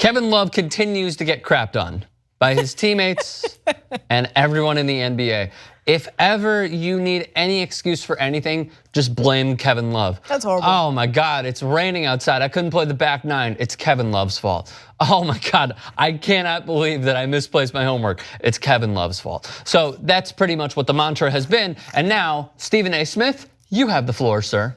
Kevin Love continues to get crapped on by his teammates and everyone in the NBA. If ever you need any excuse for anything, just blame Kevin Love. That's horrible. Oh my God, it's raining outside. I couldn't play the back nine. It's Kevin Love's fault. Oh my God, I cannot believe that I misplaced my homework. It's Kevin Love's fault. So that's pretty much what the mantra has been. And now, Stephen A. Smith, you have the floor, sir.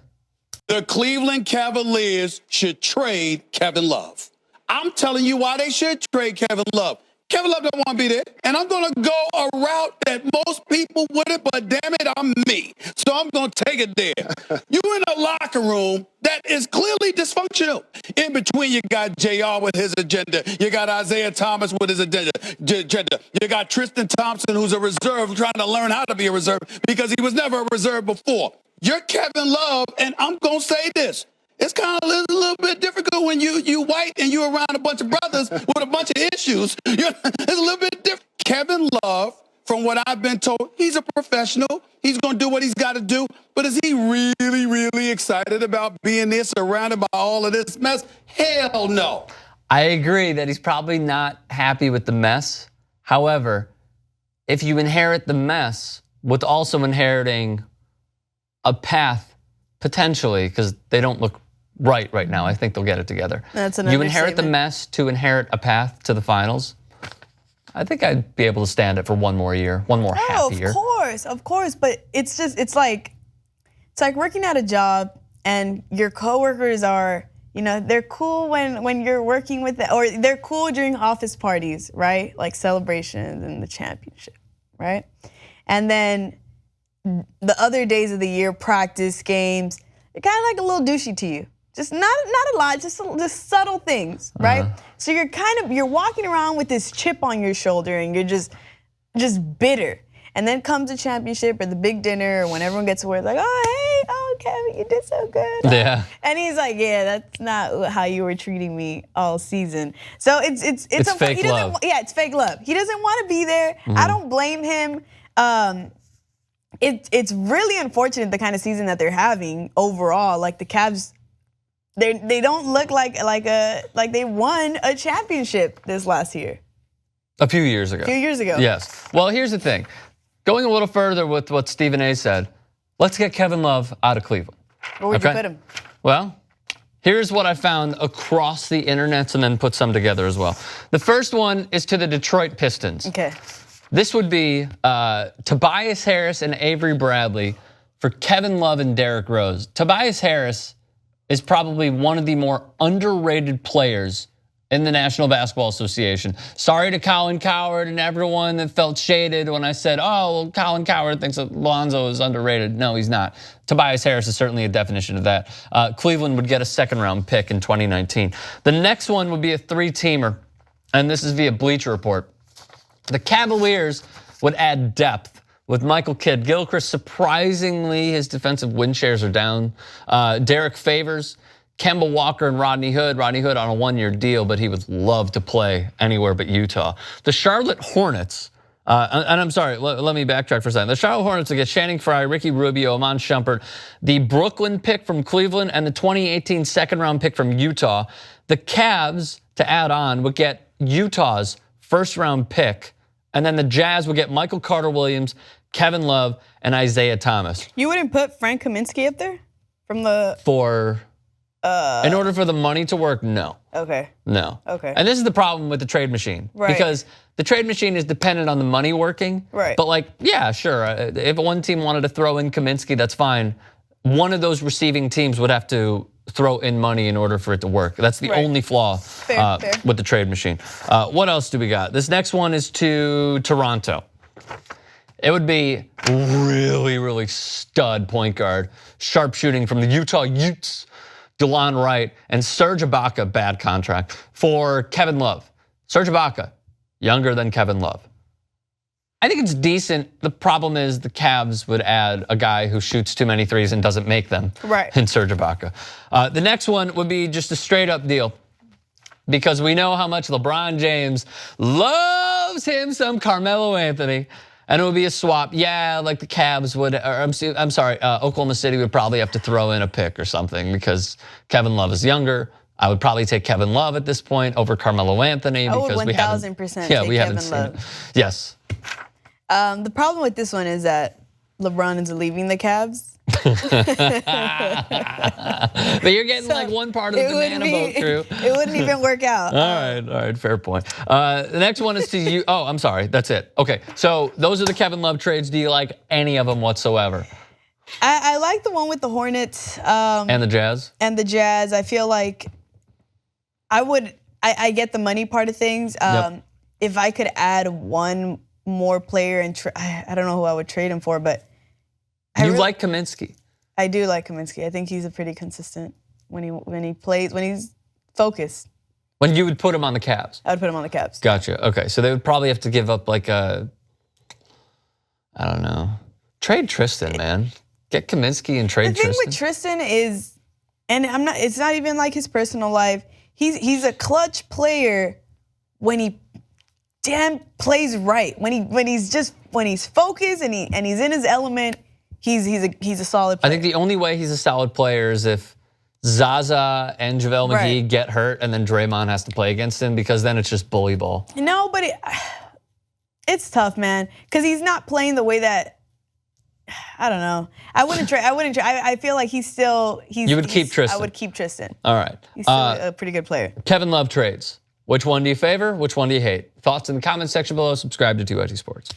The Cleveland Cavaliers should trade Kevin Love. I'm telling you why they should trade Kevin Love. Kevin Love don't want to be there, and I'm going to go a route that most people wouldn't, but damn it, I'm me. So I'm going to take it there. You in a locker room that is clearly dysfunctional. In between, you got JR with his agenda. You got Isaiah Thomas with his agenda. You got Tristan Thompson, who's a reserve, trying to learn how to be a reserve because he was never a reserve before. You're Kevin Love, and I'm going to say this. It's kind of a little bit difficult when you white and you're around a bunch of brothers with a bunch of issues. It's a little bit different. Kevin Love, from what I've been told, he's a professional. He's going to do what he's got to do. But is he really, really excited about being there surrounded by all of this mess? Hell no. I agree that he's probably not happy with the mess. However, if you inherit the mess with also inheriting a path, potentially, because they don't look right now. I think they'll get it together. That's an You inherit the understatement. mess to inherit a path to the finals. I think I'd be able to stand it for one more year, one more half year. Of course, but it's like working at a job and your coworkers are, they're cool when you're working with them, or they're cool during office parties, right? Like celebrations and the championship, right? And then the other days of the year, practice, games, they're kind of like a little douchey to you. Just not a lot, just subtle things, right? So you're walking around with this chip on your shoulder and you're just bitter. And then comes the championship or the big dinner or when everyone gets to work, like, oh, Kevin, you did so good. Yeah. And he's like, yeah, that's not how you were treating me all season. So it's fake love. Yeah, it's fake love. He doesn't want to be there. I don't blame him. It's really unfortunate the kind of season that they're having overall. Like the Cavs, they don't look like they won a championship this last year. A few years ago. Yes. Well, here's the thing. Going a little further with what Stephen A. said, let's get Kevin Love out of Cleveland. Where would you put him? Well, here's what I found across the internet and then put some together as well. The first one is to the Detroit Pistons. Okay. This would be Tobias Harris and Avery Bradley for Kevin Love and Derrick Rose. Tobias Harris is probably one of the more underrated players in the National Basketball Association. Sorry to Colin Cowherd and everyone that felt shaded when I said, oh, well, Colin Cowherd thinks that Lonzo is underrated. No, he's not. Tobias Harris is certainly a definition of that. Cleveland would get a second-round pick in 2019. The next one would be a three-teamer, and this is via Bleacher Report. The Cavaliers would add depth with Michael Kidd-Gilchrist. Surprisingly, his defensive win shares are down. Derek Favors, Kemba Walker, and Rodney Hood. Rodney Hood on a one-year deal, but he would love to play anywhere but Utah. The Charlotte Hornets, and I'm sorry, let me backtrack for a second. The Charlotte Hornets would get Channing Frye, Ricky Rubio, Amon Shumpert, the Brooklyn pick from Cleveland, and the 2018 second-round pick from Utah. The Cavs, to add on, would get Utah's first-round pick. And then the Jazz would get Michael Carter-Williams, Kevin Love, and Isaiah Thomas. You wouldn't put Frank Kaminsky up there from the in order for the money to work, no. Okay. No. Okay. And this is the problem with the trade machine. Right. Because the trade machine is dependent on the money working. Right. But like, yeah, sure. If one team wanted to throw in Kaminsky, that's fine. One of those receiving teams would have to throw in money in order for it to work. That's the only flaw Fair. with the trade machine. What else do we got? This next one is to Toronto. It would be really, really stud point guard, sharp shooting from the Utah Utes, DeLon Wright, and Serge Ibaka, bad contract, for Kevin Love. Serge Ibaka, younger than Kevin Love. I think it's decent. The problem is the Cavs would add a guy who shoots too many threes and doesn't make them in Serge Ibaka. The next one would be just a straight up deal, because we know how much LeBron James loves him some Carmelo Anthony. And it would be a swap. Yeah, like the Cavs would, or I'm sorry, Oklahoma City would probably have to throw in a pick or something because Kevin Love is younger, I would probably take Kevin Love at this point over Carmelo Anthony because we haven't. 1000% Yeah, take we haven't Kevin seen Love. it. Yes. The problem with this one is that LeBron is leaving the Cavs. But you're getting like one part of the banana boat crew. It wouldn't even work out. All right, fair point. The next one is to you. Oh, I'm sorry, that's it. Okay, so those are the Kevin Love trades. Do you like any of them whatsoever? I like the one with the Hornets And the Jazz? and the Jazz. I feel like I get the money part of things. Yep. If I could add one more player and I don't know who I would trade him for, but You like Kaminsky. I do like Kaminsky. I think he's a pretty consistent when he plays, when he's focused. When you would put him on the Cavs? I would put him on the Cavs. Gotcha, okay. So they would probably have to give up like a, I don't know, trade Tristan, man. Get Kaminsky and trade Tristan. The thing with Tristan is, and it's not even like his personal life. He's a clutch player when he plays right. When he's focused and he's in his element, he's a solid player. I think the only way he's a solid player is if Zaza and JaVale McGee Right. get hurt and then Draymond has to play against him, because then it's just bully ball. No, but it's tough, man, because he's not playing the way that. I don't know. I wouldn't trade. I feel like he's. You would keep Tristan. I would keep Tristan. All right. He's still a pretty good player. Kevin Love trades. Which one do you favor? Which one do you hate? Thoughts in the comments section below. Subscribe to 2IT Sports.